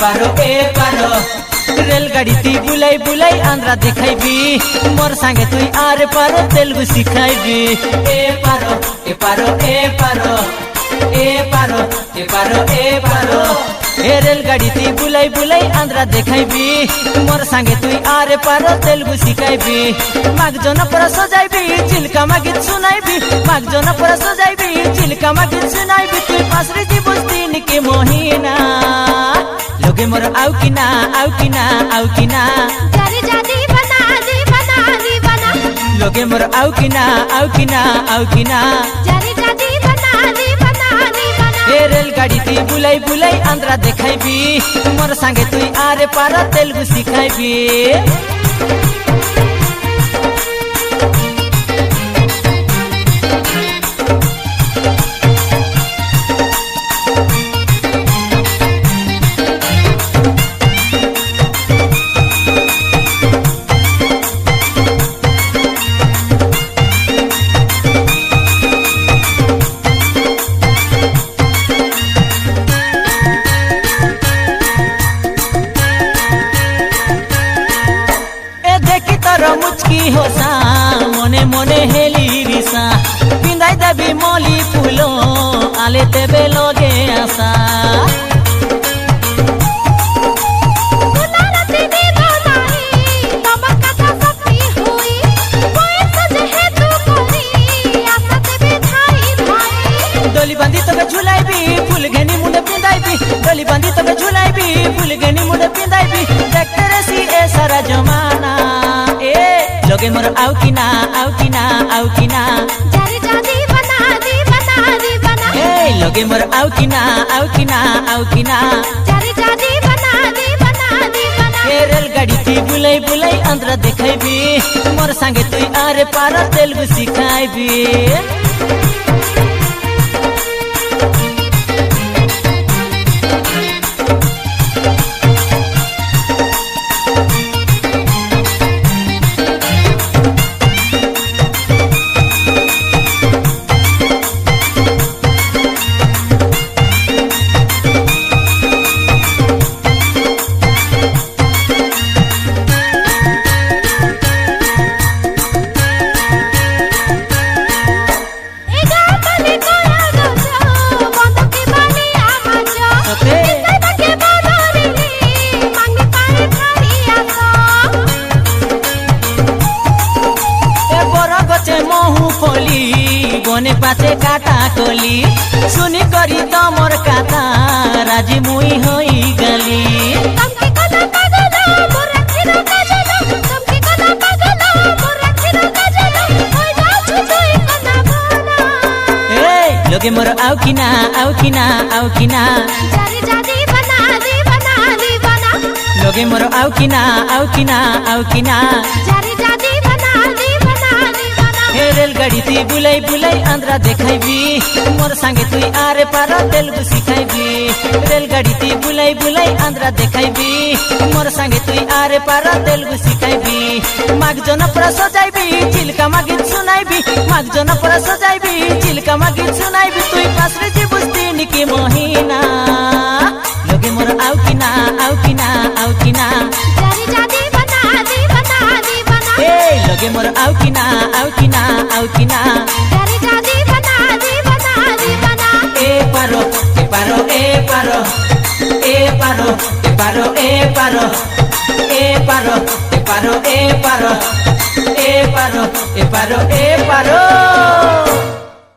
एपारो एपारो रेलगाड़ी ती बुलाई बुलाई आंध्रा देखाइबी मोर संगे तुई आरे पारो तेलुगु सिखाइबी एपारो एपारो एपारो एपारो एपारो एपारो ए रेलगाड़ी ती बुलाई बुलाई आंध्रा देखाइबी मोर संगे तुई आरे पारो तेलुगु सिखाइबी मागजोना पर सजाइबी चिलकामा गीत सुनाइबी मागजोना पर सजाइबी चिलकामा गीत सुनाइबी तुई पासरे ती बस्ती निके मोहिना लोगे मोर आउ किना जारी जादी बना दी बना लोगे मोर आउ किना जारी जादी बना दी बना ए रेलगाड़ी ती बुलाई बुलाई आंध्रा देखाइबी मोर संगे तुई आरे पार तेलुगु सिखाइबी मुचकी होसा मने मने हेली रिसा पिंदाई देबी मली फूलो आले तेबे लगे आसा डोली बांधी तबे झुलाइबी फूल घेनी मुंडे पिंदाइबी डोली बांधी तबे झुलाइबी फूल घेनी मुंडे पिंदाइबी देखते रसी ए सारा जमाना लोगे मोर आउ किना जारी जादी बना दी ए लोगे मोर आउ किना जारी जादी बना दी ए रेलगाड़ी ती बुलाई बुलाई आंध्रा देखाइबी मोर संगे तुई आरे पार तेलुगु सिखाइबी बने पाचे काटा कोली सुनी करी तमर काता राजी मुई होई गली लोगे मोर आउ किना जारी जादी बना दी लोगे मोर आउ किना जारी जादी बना दी ए रेलगाड़ी ती बुलाई बुलाई आंध्रा देखाइबी मोर संगे तुई आरे पार तेलुगु सिखाइबी रेलगाड़ी ती बुलाई बुलाई आंध्रा देखाइबी मोर संगे तुई आरे पार तेलुगु सिखाइबी मागजोना पर सजाइबी चिलकामा गीत सुनाइबी मागजोना पर सजाइबी चिलकामा गीत सुनाइबी तुई पासरे जी बस्ती निके मोहिना लोगे मोर आउ किना जारी जादी बना दी ए लोगे मोर आउ किना जारी जादी बना दी एपारो एपारो एपारो एपारो एपारो एपारो एपारो एपारो एपारो एपारो एपारो एपारो